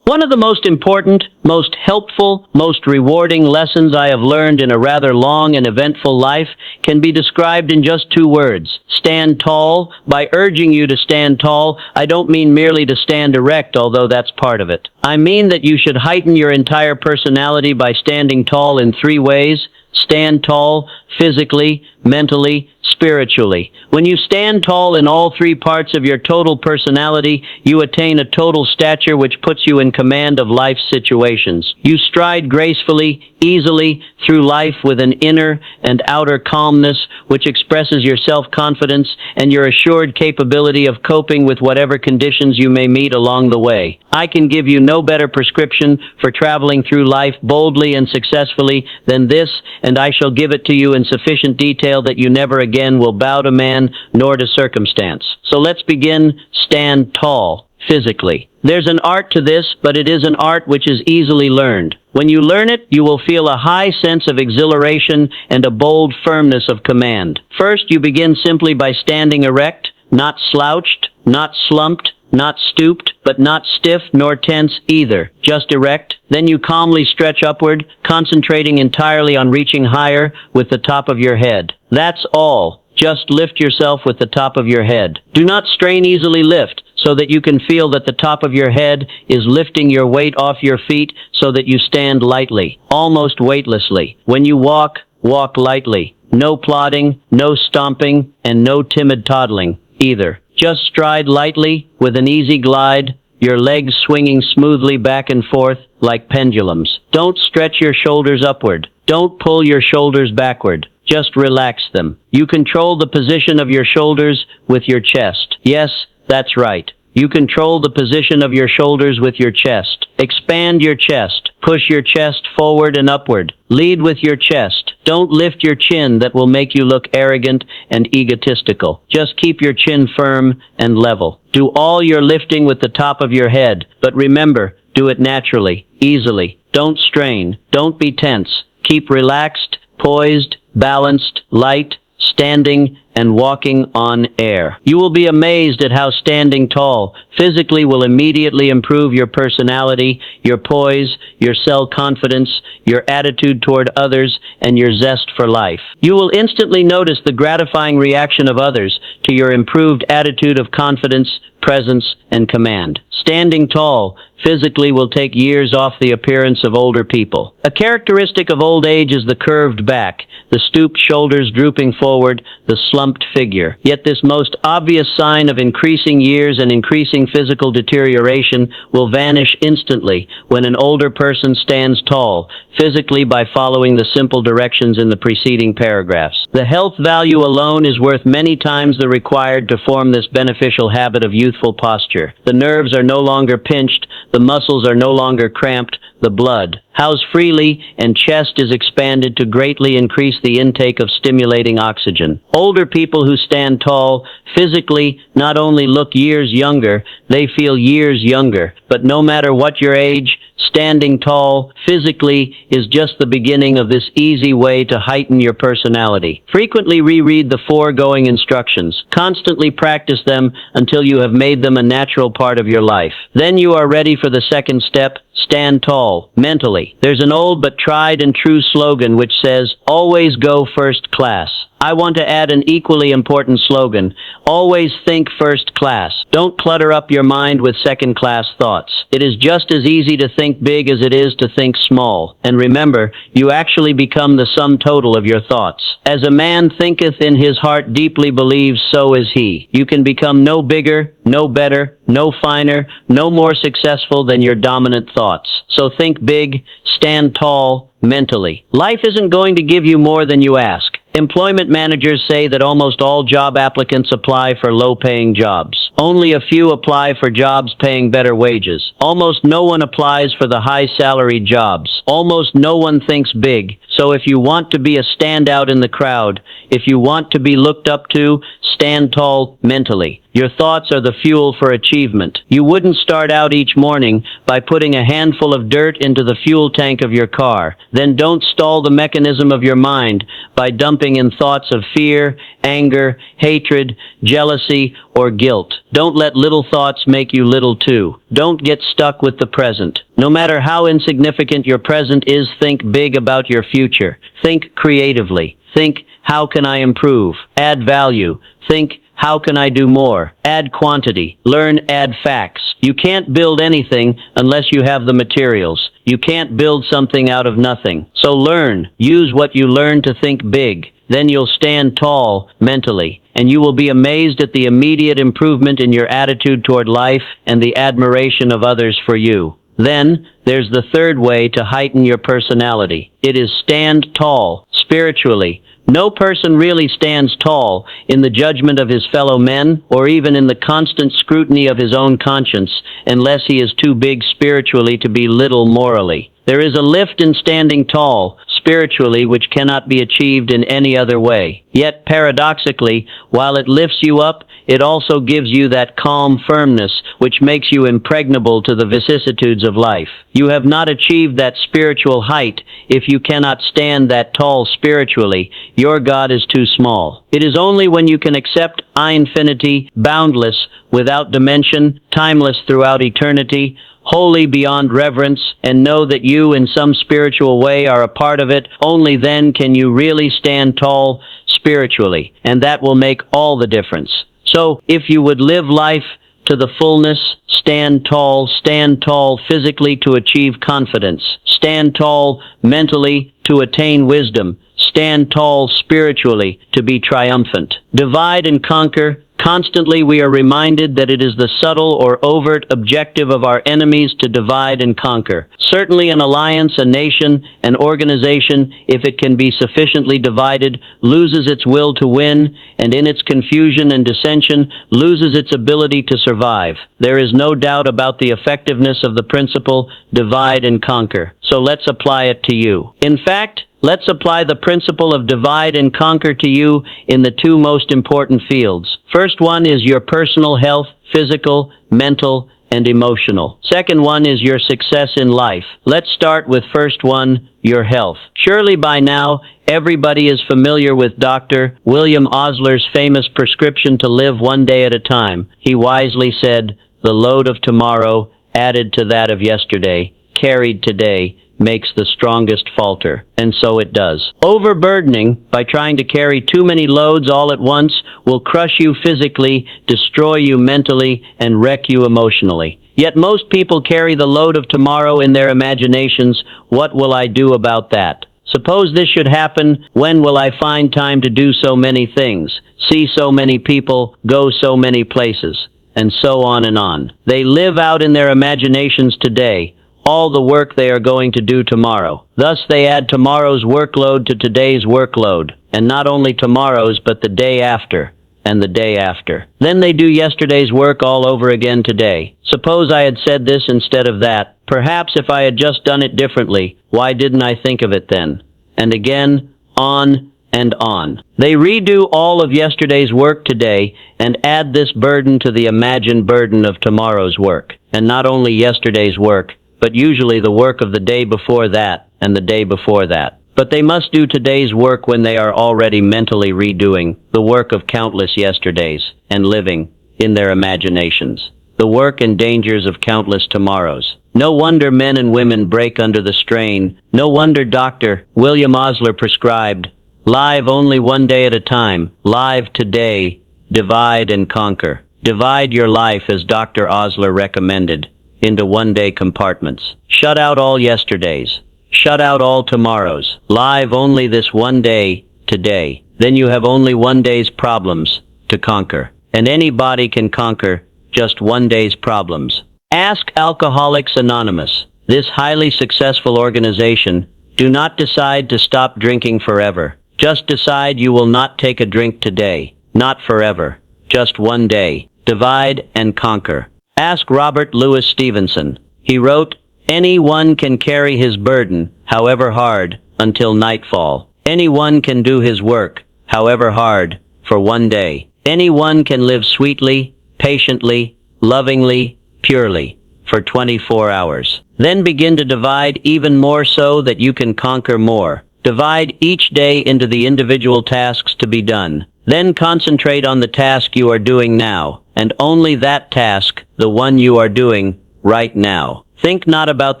One of the most important, most helpful, most rewarding lessons I have learned in a rather long and eventful life can be described in just 2 words: stand tall. By urging you to stand tall, I don't mean merely to stand erect, although that's part of it. I mean that you should heighten your entire personality by standing tall in 3 ways. Stand tall physically, mentally, spiritually. When you stand tall in all 3 parts of your total personality, you attain a total stature which puts you in command of life's situations. You stride gracefully, easily through life with an inner and outer calmness which expresses your self-confidence and your assured capability of coping with whatever conditions you may meet along the way. I can give you no better prescription for traveling through life boldly and successfully than this, and I shall give it to you in sufficient detail that you never again will bow to man nor to circumstance. So let's begin. Stand tall physically. There's an art to this, but it is an art which is easily learned. When you learn it, you will feel a high sense of exhilaration and a bold firmness of command. First, you begin simply by standing erect, not slouched, not slumped, not stooped, but not stiff nor tense either, just erect. Then you calmly stretch upward, concentrating entirely on reaching higher with the top of your head. That's all. Just lift yourself with the top of your head. Do not strain, easily lift, so that you can feel that the top of your head is lifting your weight off your feet so that you stand lightly, almost weightlessly. When you walk, walk lightly. No plodding, no stomping, and no timid toddling either. Just stride lightly with an easy glide, your legs swinging smoothly back and forth like pendulums. Don't stretch your shoulders upward. Don't pull your shoulders backward. Just relax them. You control the position of your shoulders with your chest. Yes, that's right. You control the position of your shoulders with your chest. Expand your chest. Push your chest forward and upward. Lead with your chest. Don't lift your chin, that will make you look arrogant and egotistical. Just keep your chin firm and level. Do all your lifting with the top of your head, but remember, do it naturally, easily. Don't strain. Don't be tense. Keep relaxed, poised, balanced, light, standing, and walking on air. You will be amazed at how standing tall physically will immediately improve your personality, your poise, your self-confidence, your attitude toward others, and your zest for life. You will instantly notice the gratifying reaction of others to your improved attitude of confidence, presence, and command. Standing tall physically will take years off the appearance of older people. A characteristic of old age is the curved back, the stooped shoulders drooping forward, the slumped figure. Yet this most obvious sign of increasing years and increasing physical deterioration will vanish instantly when an older person stands tall, physically, by following the simple directions in the preceding paragraphs. The health value alone is worth many times the required to form this beneficial habit of youthful posture. The nerves are no longer pinched, the muscles are no longer cramped, the blood housed freely and chest is expanded to greatly increase the intake of stimulating oxygen. Older people who stand tall physically not only look years younger, they feel years younger. But no matter what your age, standing tall physically is just the beginning of this easy way to heighten your personality. Frequently reread the foregoing instructions. Constantly practice them until you have made them a natural part of your life. Then you are ready for the second step. Stand tall mentally. There's an old but tried and true slogan which says, "Always go first class." I want to add an equally important slogan: always think first class. Don't clutter up your mind with second-class thoughts. It is just as easy to think big as it is to think small. And remember, you actually become the sum total of your thoughts. As a man thinketh in his heart deeply believes, so is he. You can become no bigger, no better, no finer, no more successful than your dominant thoughts. So think big, stand tall, mentally. Life isn't going to give you more than you ask. Employment managers say that almost all job applicants apply for low-paying jobs. Only a few apply for jobs paying better wages. Almost no one applies for the high-salaried jobs. Almost no one thinks big. So if you want to be a standout in the crowd, if you want to be looked up to, stand tall mentally. Your thoughts are the fuel for achievement. You wouldn't start out each morning by putting a handful of dirt into the fuel tank of your car. Then don't stall the mechanism of your mind by dumping in thoughts of fear, anger, hatred, jealousy, or guilt. Don't let little thoughts make you little too. Don't get stuck with the present. No matter how insignificant your present is, think big about your future. Think creatively. Think, how can I improve? Add value. Think, how can I do more? Add quantity. Learn, add facts. You can't build anything unless you have the materials. You can't build something out of nothing. So learn. Use what you learn to think big. Then you'll stand tall mentally, and you will be amazed at the immediate improvement in your attitude toward life and the admiration of others for you. Then, there's the third way to heighten your personality. It is stand tall, spiritually. No person really stands tall in the judgment of his fellow men, or even in the constant scrutiny of his own conscience, unless he is too big spiritually to be little morally. There is a lift in standing tall, spiritually, which cannot be achieved in any other way. Yet, paradoxically, while it lifts you up, it also gives you that calm firmness which makes you impregnable to the vicissitudes of life. You have not achieved that spiritual height if you cannot stand that tall spiritually. Your God is too small. It is only when you can accept infinity, boundless, without dimension, timeless throughout eternity, wholly beyond reverence, and know that you in some spiritual way are a part of it, only then can you really stand tall spiritually, and that will make all the difference. So, if you would live life to the fullness, stand tall physically to achieve confidence, stand tall mentally to attain wisdom, stand tall spiritually to be triumphant. Divide and conquer. Constantly we are reminded that it is the subtle or overt objective of our enemies to divide and conquer. Certainly an alliance, a nation, an organization, if it can be sufficiently divided, loses its will to win, and in its confusion and dissension, loses its ability to survive. There is no doubt about the effectiveness of the principle, divide and conquer. So let's apply it to you. In fact, let's apply the principle of divide and conquer to you in the two most important fields. First one is your personal health, physical, mental, and emotional. Second one is your success in life. Let's start with first one, your health. Surely by now, everybody is familiar with Dr. William Osler's famous prescription to live one day at a time. He wisely said, "The load of tomorrow, added to that of yesterday, carried today, makes the strongest falter." And so it does. Overburdening, by trying to carry too many loads all at once, will crush you physically, destroy you mentally, and wreck you emotionally. Yet most people carry the load of tomorrow in their imaginations. What will I do about that? Suppose this should happen, when will I find time to do so many things, see so many people, go so many places, and so on and on. They live out in their imaginations today all the work they are going to do tomorrow. Thus they add tomorrow's workload to today's workload, and not only tomorrow's but the day after, and the day after. Then they do yesterday's work all over again today. Suppose I had said this instead of that. Perhaps if I had just done it differently, why didn't I think of it then? And again, on and on. They redo all of yesterday's work today and add this burden to the imagined burden of tomorrow's work. And not only yesterday's work, but usually the work of the day before that and the day before that. But they must do today's work when they are already mentally redoing the work of countless yesterdays and living in their imaginations the work and dangers of countless tomorrows. No wonder men and women break under the strain. No wonder Dr. William Osler prescribed, live only one day at a time, live today, divide and conquer. Divide your life as Dr. Osler recommended, into one-day compartments. Shut out all yesterdays. Shut out all tomorrows. Live only this one day, today. Then you have only one day's problems to conquer. And anybody can conquer just one day's problems. Ask Alcoholics Anonymous. This highly successful organization, do not decide to stop drinking forever. Just decide you will not take a drink today. Not forever. Just one day. Divide and conquer. Ask Robert Louis Stevenson. He wrote, anyone can carry his burden, however hard, until nightfall. Anyone can do his work, however hard, for one day. Anyone can live sweetly, patiently, lovingly, purely, for 24 hours. Then begin to divide even more so that you can conquer more. Divide each day into the individual tasks to be done. Then concentrate on the task you are doing now, and only that task, the one you are doing right now. Think not about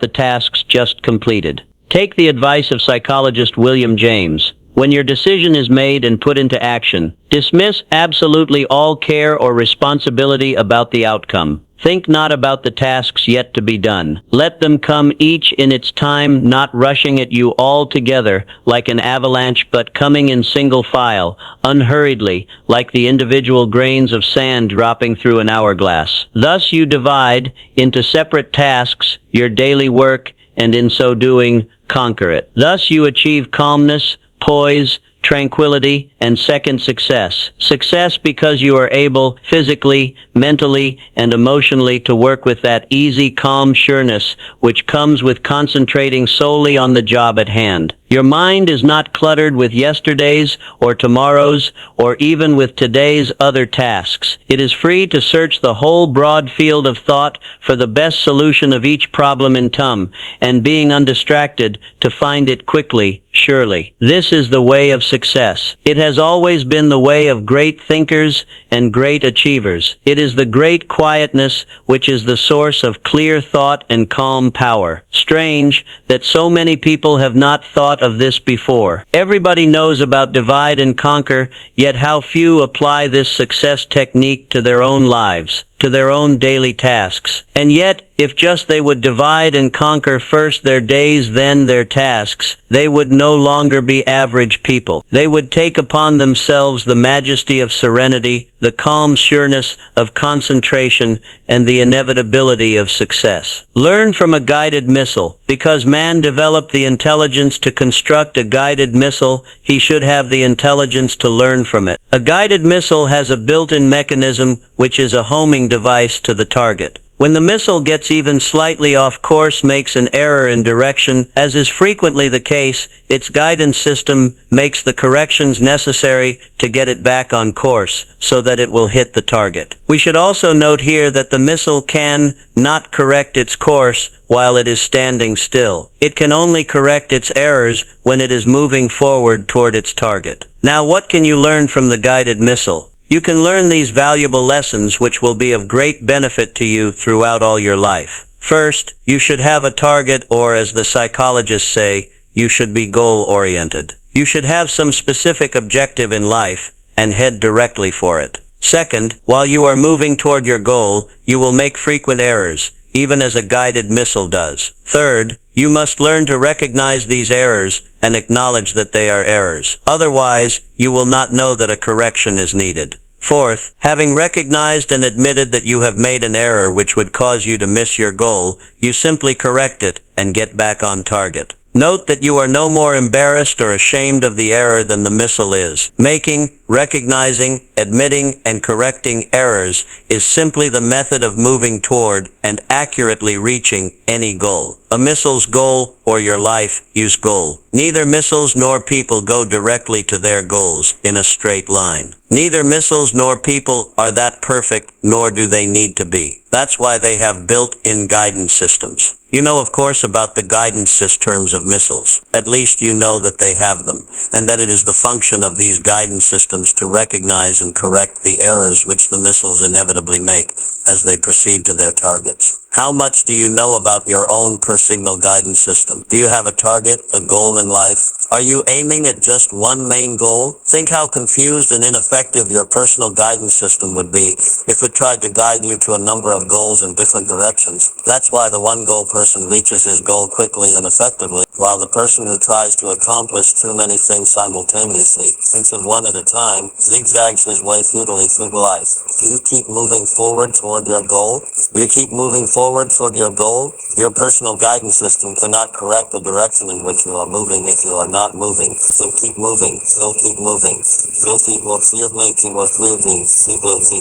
the tasks just completed. Take the advice of psychologist William James. When your decision is made and put into action, dismiss absolutely all care or responsibility about the outcome. Think not about the tasks yet to be done. Let them come each in its time, not rushing at you all together like an avalanche, but coming in single file, unhurriedly, like the individual grains of sand dropping through an hourglass. Thus you divide into separate tasks your daily work, and in so doing, conquer it. Thus you achieve calmness, poise, tranquility, and second success. Success because you are able, physically, mentally, and emotionally to work with that easy, calm sureness which comes with concentrating solely on the job at hand. Your mind is not cluttered with yesterday's or tomorrow's or even with today's other tasks. It is free to search the whole broad field of thought for the best solution of each problem in turn, and being undistracted to find it quickly, surely. This is the way of success. It has always been the way of great thinkers and great achievers. It is the great quietness which is the source of clear thought and calm power. Strange that so many people have not thought of this before. Everybody knows about divide and conquer, yet how few apply this success technique to their own lives, to their own daily tasks. And yet, if just they would divide and conquer first their days, then their tasks, they would no longer be average people. They would take upon themselves the majesty of serenity, the calm sureness of concentration, and the inevitability of success. Learn from a guided missile. Because man developed the intelligence to construct a guided missile, he should have the intelligence to learn from it. A guided missile has a built-in mechanism which is a homing device to the target. When the missile gets even slightly off course, makes an error in direction, as is frequently the case, its guidance system makes the corrections necessary to get it back on course, so that it will hit the target. We should also note here that the missile can not correct its course while it is standing still. It can only correct its errors when it is moving forward toward its target. Now, what can you learn from the guided missile? You can learn these valuable lessons which will be of great benefit to you throughout all your life. First, you should have a target, or as the psychologists say, you should be goal-oriented. You should have some specific objective in life and head directly for it. Second, while you are moving toward your goal, you will make frequent errors, even as a guided missile does. Third, you must learn to recognize these errors and acknowledge that they are errors. Otherwise, you will not know that a correction is needed. Fourth, having recognized and admitted that you have made an error which would cause you to miss your goal, you simply correct it and get back on target. Note that you are no more embarrassed or ashamed of the error than the missile is. Making, recognizing, admitting, and correcting errors is simply the method of moving toward and accurately reaching any goal. A missile's goal, or your life, use goal. Neither missiles nor people go directly to their goals in a straight line. Neither missiles nor people are that perfect, nor do they need to be. That's why they have built-in guidance systems. You know, of course, about the guidance systems of missiles. At least you know that they have them, and that it is the function of these guidance systems to recognize and correct the errors which the missiles inevitably make as they proceed to their targets. How much do you know about your own per-signal guidance system? Do you have a target, a goal in life? Are you aiming at just one main goal? Think how confused and ineffective your personal guidance system would be if it tried to guide you to a number of goals in different directions. That's why the one-goal person reaches his goal quickly and effectively, while the person who tries to accomplish too many things simultaneously, thinks of one at a time, zigzags his way futilely through life. Do you keep moving forward toward your goal? Do you keep moving forward forward toward your goal, your personal guidance system cannot correct the direction in which you are moving if you are not moving. So keep moving, so keep moving. So keep moving, keep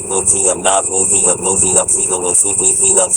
moving. I'm not moving, I'm moving, I'm moving, I'm moving, I'm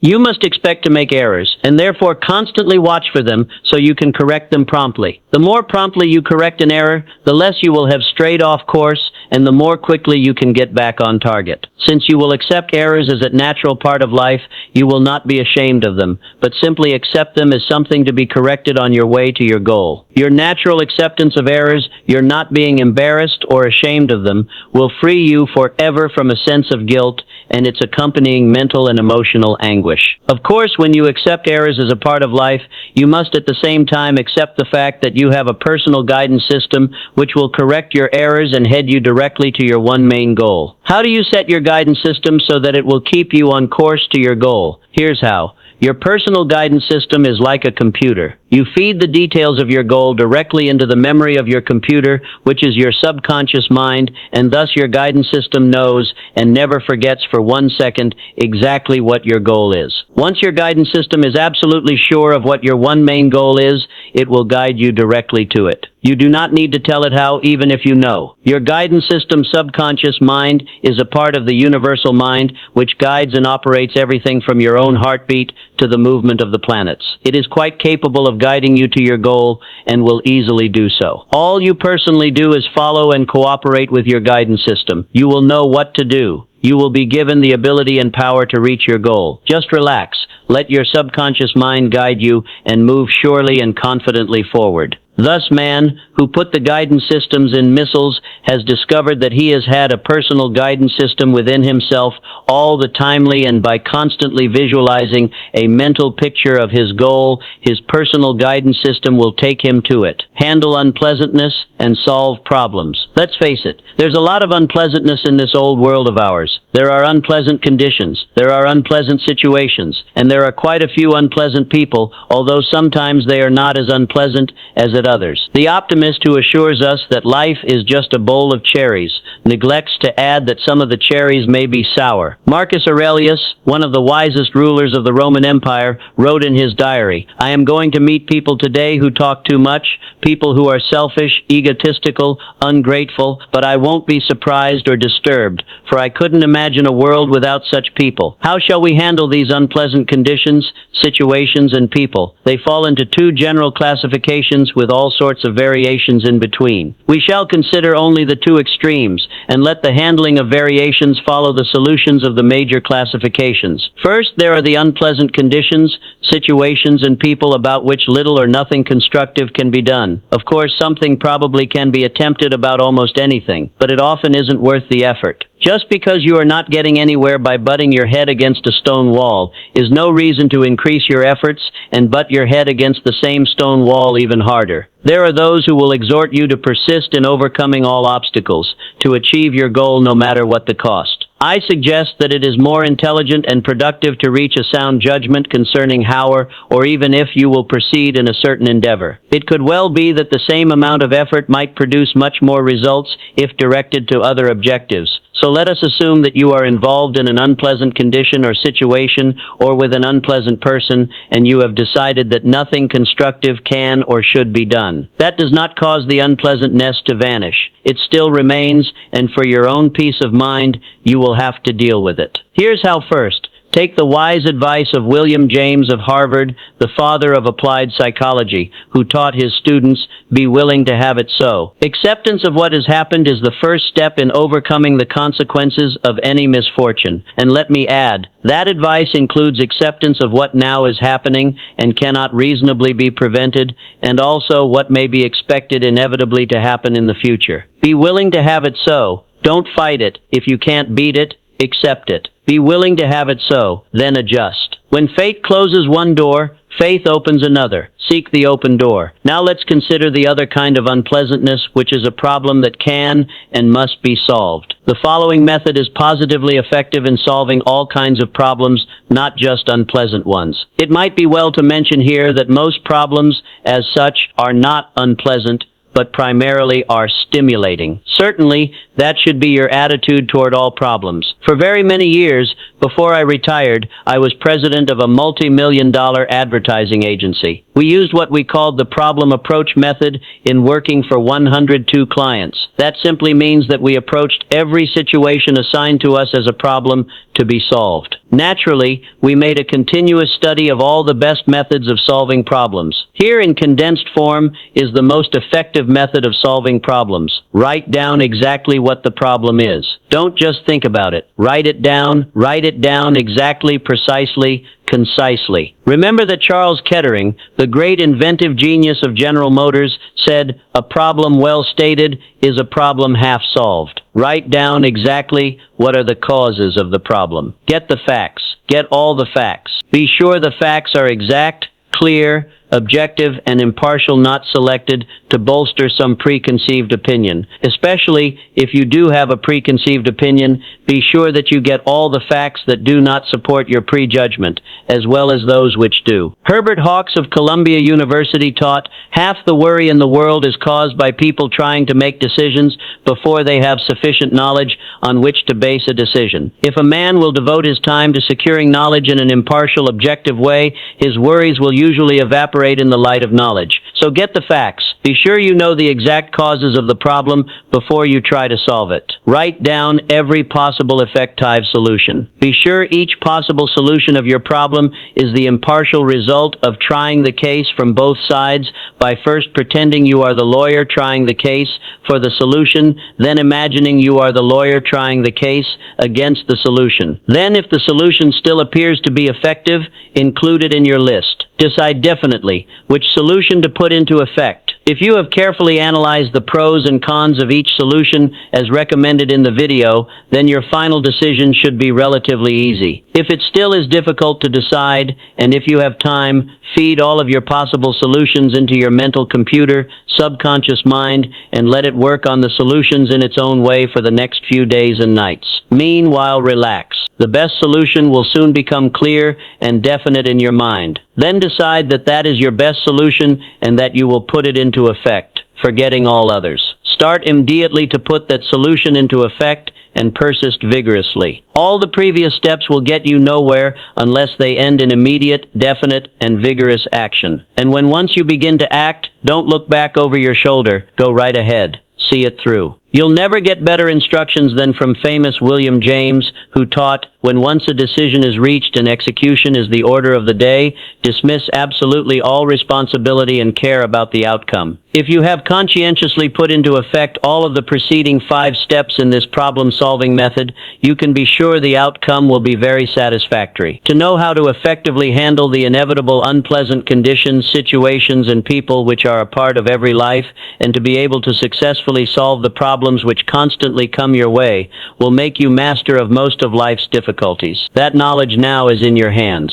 You must expect to make errors, and therefore constantly watch for them so you can correct them promptly. The more promptly you correct an error, the less you will have strayed off course, and the more quickly you can get back on target. Since you will accept errors as a natural part of life, you will not be ashamed of them, but simply accept them as something to be corrected on your way to your goal. Your natural acceptance of errors, your not being embarrassed or ashamed of them, will free you forever from a sense of guilt and its accompanying mental and emotional anguish. Of course, when you accept errors as a part of life, you must at the same time accept the fact that you have a personal guidance system which will correct your errors and head you directly to your one main goal. How do you set your guidance system so that it will keep you on course to your goal? Here's how. Your personal guidance system is like a computer. You feed the details of your goal directly into the memory of your computer, which is your subconscious mind, and thus your guidance system knows and never forgets for 1 second exactly what your goal is. Once your guidance system is absolutely sure of what your one main goal is, it will guide you directly to it. You do not need to tell it how, even if you know. Your guidance system's subconscious mind is a part of the universal mind, which guides and operates everything from your own heartbeat to the movement of the planets. It is quite capable of guiding you to your goal and will easily do so. All you personally do is follow and cooperate with your guidance system. You will know what to do. You will be given the ability and power to reach your goal. Just relax. Let your subconscious mind guide you and move surely and confidently forward. Thus, man, who put the guidance systems in missiles, has discovered that he has had a personal guidance system within himself all the timely, and by constantly visualizing a mental picture of his goal, his personal guidance system will take him to it, handle unpleasantness, and solve problems. Let's face it, there's a lot of unpleasantness in this old world of ours. There are unpleasant conditions, there are unpleasant situations, and there are quite a few unpleasant people, although sometimes they are not as unpleasant as at others. The optimist who assures us that life is just a bowl of cherries neglects to add that some of the cherries may be sour. Marcus Aurelius, one of the wisest rulers of the Roman Empire, wrote in his diary, "I am going to meet people today who talk too much, people who are selfish, egotistical, ungrateful, but I won't be surprised or disturbed, for I couldn't imagine a world without such people." How shall we handle these unpleasant conditions, situations, and people? They fall into two general classifications with all sorts of variations in between. We shall consider only the two extremes, and let the handling of variations follow the solutions of the major classifications. First, there are the unpleasant conditions, situations, and people about which little or nothing constructive can be done. Of course, something probably can be attempted about almost anything, but it often isn't worth the effort. Just because you are not getting anywhere by butting your head against a stone wall is no reason to increase your efforts and butt your head against the same stone wall even harder. There are those who will exhort you to persist in overcoming all obstacles, to achieve your goal no matter what the cost. I suggest that it is more intelligent and productive to reach a sound judgment concerning how or even if you will proceed in a certain endeavor. It could well be that the same amount of effort might produce much more results if directed to other objectives. So let us assume that you are involved in an unpleasant condition or situation, or with an unpleasant person, and you have decided that nothing constructive can or should be done. That does not cause the unpleasantness to vanish. It still remains, and for your own peace of mind, you will have to deal with it. Here's how. First, take the wise advice of William James of Harvard, the father of applied psychology, who taught his students, be willing to have it so. Acceptance of what has happened is the first step in overcoming the consequences of any misfortune. And let me add, that advice includes acceptance of what now is happening and cannot reasonably be prevented, and also what may be expected inevitably to happen in the future. Be willing to have it so. Don't fight it. If you can't beat it, accept it. Be willing to have it so, then adjust. When fate closes one door, faith opens another. Seek the open door. Now let's consider the other kind of unpleasantness, which is a problem that can and must be solved. The following method is positively effective in solving all kinds of problems, not just unpleasant ones. It might be well to mention here that most problems, as such, are not unpleasant, but primarily are stimulating. Certainly, that should be your attitude toward all problems. For very many years, before I retired, I was president of a multi-million-dollar advertising agency. We used what we called the problem approach method in working for 102 clients. That simply means that we approached every situation assigned to us as a problem to be solved. Naturally, we made a continuous study of all the best methods of solving problems. Here in condensed form is the most effective method of solving problems. Write down exactly what the problem is. Don't just think about it. Write it down exactly, precisely, concisely. Remember that Charles Kettering, the great inventive genius of General Motors, said, "A problem well stated is a problem half solved." Write down exactly what are the causes of the problem. Get the facts. Get all the facts. Be sure the facts are exact, clear, objective, and impartial, not selected to bolster some preconceived opinion. Especially if you do have a preconceived opinion, be sure that you get all the facts that do not support your prejudgment, as well as those which do. Herbert Hawks of Columbia University taught, "Half the worry in the world is caused by people trying to make decisions before they have sufficient knowledge on which to base a decision." If a man will devote his time to securing knowledge in an impartial, objective way, his worries will usually evaporate in the light of knowledge. So get the facts. Be sure you know the exact causes of the problem before you try to solve it. Write down every possible effective solution. Be sure each possible solution of your problem is the impartial result of trying the case from both sides by first pretending you are the lawyer trying the case for the solution, then imagining you are the lawyer trying the case against the solution. Then, if the solution still appears to be effective, include it in your list. Decide definitely which solution to put into effect. If you have carefully analyzed the pros and cons of each solution as recommended in the video, then your final decision should be relatively easy. If it still is difficult to decide, and if you have time, feed all of your possible solutions into your mental computer, subconscious mind, and let it work on the solutions in its own way for the next few days and nights. Meanwhile, relax. The best solution will soon become clear and definite in your mind. Then decide that that is your best solution and that you will put it into effect, forgetting all others. Start immediately to put that solution into effect and persist vigorously. All the previous steps will get you nowhere unless they end in immediate, definite, and vigorous action. And when once you begin to act, don't look back over your shoulder. Go right ahead. See it through. You'll never get better instructions than from famous William James, who taught, "When once a decision is reached and execution is the order of the day, dismiss absolutely all responsibility and care about the outcome." If you have conscientiously put into effect all of the preceding 5 steps in this problem-solving method, you can be sure the outcome will be very satisfactory. To know how to effectively handle the inevitable unpleasant conditions, situations, and people which are a part of every life, and to be able to successfully solve the problems which constantly come your way, will make you master of most of life's difficulties. That knowledge now is in your hands.